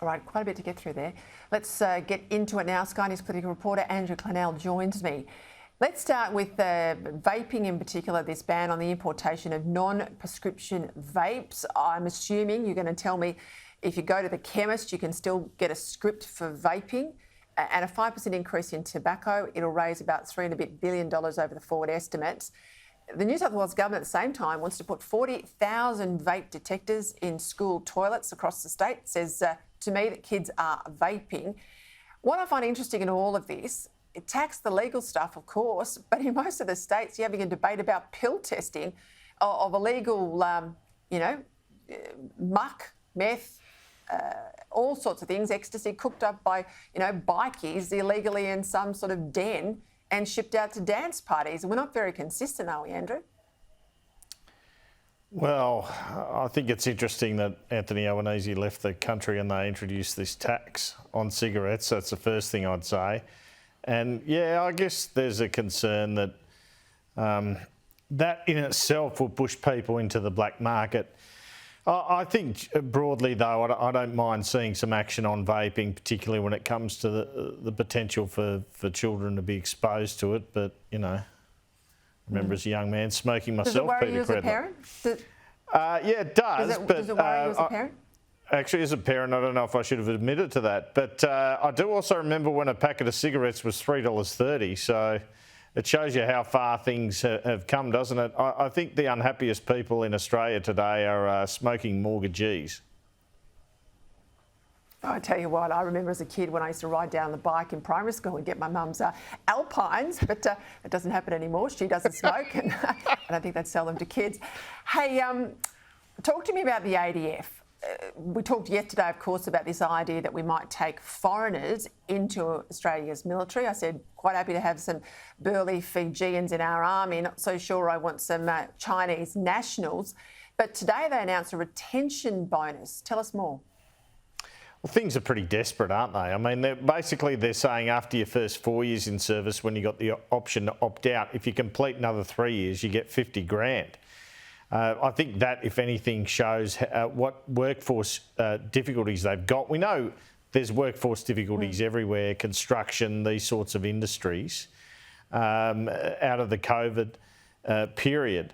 All right, quite a bit to get through there. Let's get into it now. Sky News political reporter Andrew Clennell joins me. Let's start with vaping in particular, this ban on the importation of non-prescription vapes. I'm assuming you're going to tell me if you go to the chemist, you can still get a script for vaping, and a 5% increase in tobacco. It'll raise about $3 billion over the forward estimates. The New South Wales government at the same time wants to put 40,000 vape detectors in school toilets across the state. It says to me that kids are vaping. What I find interesting in all of this, it taxed the legal stuff, of course, but in most of the states, you're having a debate about pill testing of illegal, muck, meth, all sorts of things, ecstasy cooked up by, bikies illegally in some sort of den and shipped out to dance parties. And we're not very consistent, are we, Andrew? Well, I think it's interesting that Anthony Albanese left the country and they introduced this tax on cigarettes. That's the first thing I'd say. And yeah, I guess there's a concern that that in itself will push people into the black market. I think broadly, though, I don't mind seeing some action on vaping, particularly when it comes to the potential for children to be exposed to it. But, remember as a young man smoking myself, Peta Credlin. Does it worry you as a parent? Yeah, it does. Does it worry you as a parent? Actually, as a parent, I don't know if I should have admitted to that. But I do also remember when a packet of cigarettes was $3.30. So it shows you how far things have come, doesn't it? I think the unhappiest people in Australia today are smoking mortgagees. I tell you what, I remember as a kid when I used to ride down the bike in primary school and get my mum's Alpines, but it doesn't happen anymore. She doesn't smoke, and I think they'd sell them to kids. Hey, talk to me about the ADF. We talked yesterday, of course, about this idea that we might take foreigners into Australia's military. I said, quite happy to have some burly Fijians in our army. Not so sure I want some Chinese nationals. But today they announced a retention bonus. Tell us more. Well, things are pretty desperate, aren't they? I mean, they're saying after your first 4 years in service, when you got the option to opt out, if you complete another 3 years, you get 50 grand. I think that, if anything, shows what workforce difficulties they've got. We know there's workforce difficulties everywhere, construction, these sorts of industries, out of the COVID period.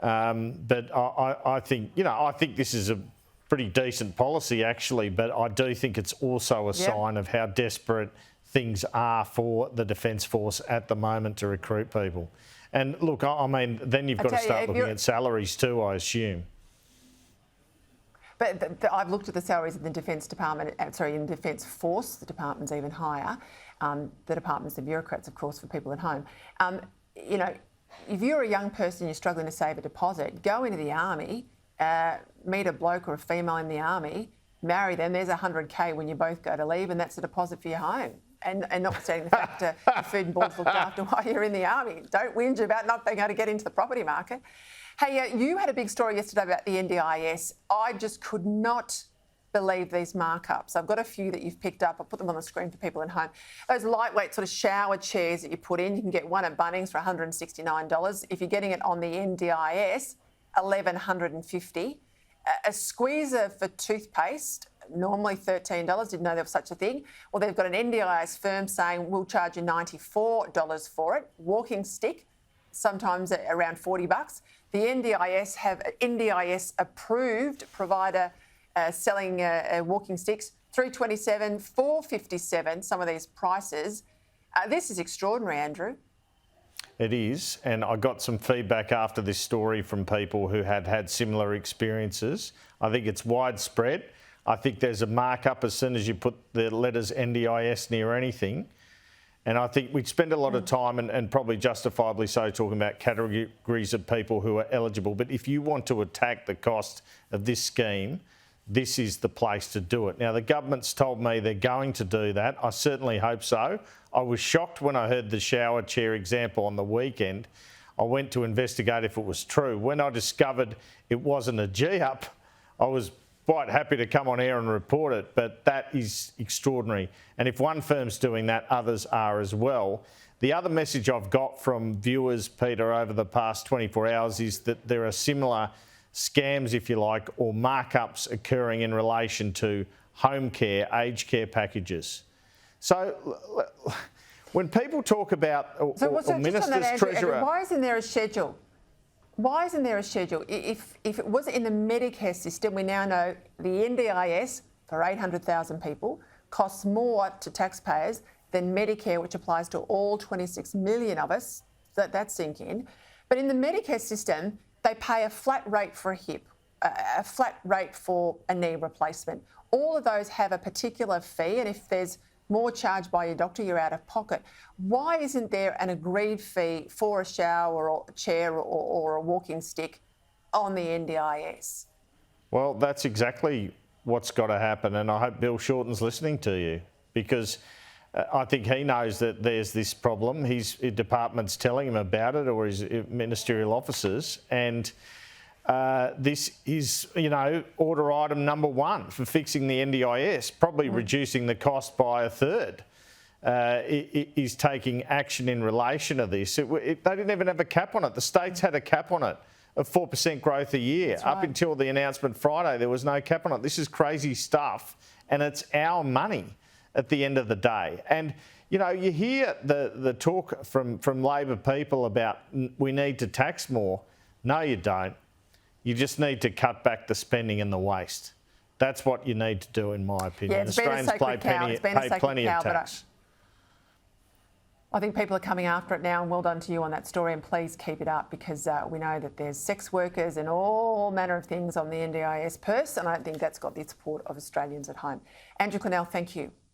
But I think this is a pretty decent policy, actually, but I do think it's also a sign of how desperate things are for the Defence Force at the moment to recruit people. And look, I mean, then you've got to start looking at salaries too, I assume. But I've looked at the salaries in the Defence Department, in the Defence Force. The department's even higher. The department's the bureaucrats, of course, for people at home. If you're a young person, you're struggling to save a deposit, go into the army, meet a bloke or a female in the army, marry them, there's $100K when you both go to leave, and that's a deposit for your home. And notwithstanding the fact the food and board's looked after while you're in the army. Don't whinge about not being able to get into the property market. Hey, you had a big story yesterday about the NDIS. I just could not believe these markups. I've got a few that you've picked up. I'll put them on the screen for people at home. Those lightweight sort of shower chairs that you put in, you can get one at Bunnings for $169. If you're getting it on the NDIS, $1,150. A squeezer for toothpaste, normally $13. Didn't know there was such a thing. Well, they've got an NDIS firm saying we'll charge you $94 for it. Walking stick, sometimes around $40. The NDIS have NDIS approved provider selling walking sticks, $327, $457. Some of these prices. This is extraordinary, Andrew. It is, and I got some feedback after this story from people who had similar experiences. I think it's widespread. I think there's a markup as soon as you put the letters NDIS near anything. And I think we'd spend a lot of time, and probably justifiably so, talking about categories of people who are eligible. But if you want to attack the cost of this scheme, this is the place to do it. Now, the government's told me they're going to do that. I certainly hope so. I was shocked when I heard the shower chair example on the weekend. I went to investigate if it was true. When I discovered it wasn't a G-up, I was quite happy to come on air and report it, but that is extraordinary. And if one firm's doing that, others are as well. The other message I've got from viewers, Peter, over the past 24 hours is that there are similar scams, if you like, or markups occurring in relation to home care, aged care packages. So when people talk about, or ministers, treasurer... Why isn't there a schedule? Why isn't there a schedule? If it was in the Medicare system, we now know the NDIS for 800,000 people costs more to taxpayers than Medicare, which applies to all 26 million of us. That's sink in. But in the Medicare system, they pay a flat rate for a hip, a flat rate for a knee replacement. All of those have a particular fee, and if there's more charged by your doctor, you're out of pocket. Why isn't there an agreed fee for a shower or a chair or a walking stick on the NDIS? Well, that's exactly what's got to happen, and I hope Bill Shorten's listening to you, because I think he knows that there's this problem. His department's telling him about it, or his ministerial officers, and this is, order item number one for fixing the NDIS, probably reducing the cost by a third. Is taking action in relation to this. They didn't even have a cap on it. The states had a cap on it of 4% growth a year. That's right. Up until the announcement Friday, there was no cap on it. This is crazy stuff, and it's our money at the end of the day. And, you hear the talk from Labor people about we need to tax more. No, you don't. You just need to cut back the spending and the waste. That's what you need to do, in my opinion. Yeah, Australians pay plenty of tax. I think people are coming after it now, and well done to you on that story, and please keep it up, because we know that there's sex workers and all manner of things on the NDIS purse, and I don't think that's got the support of Australians at home. Andrew Clennell, thank you.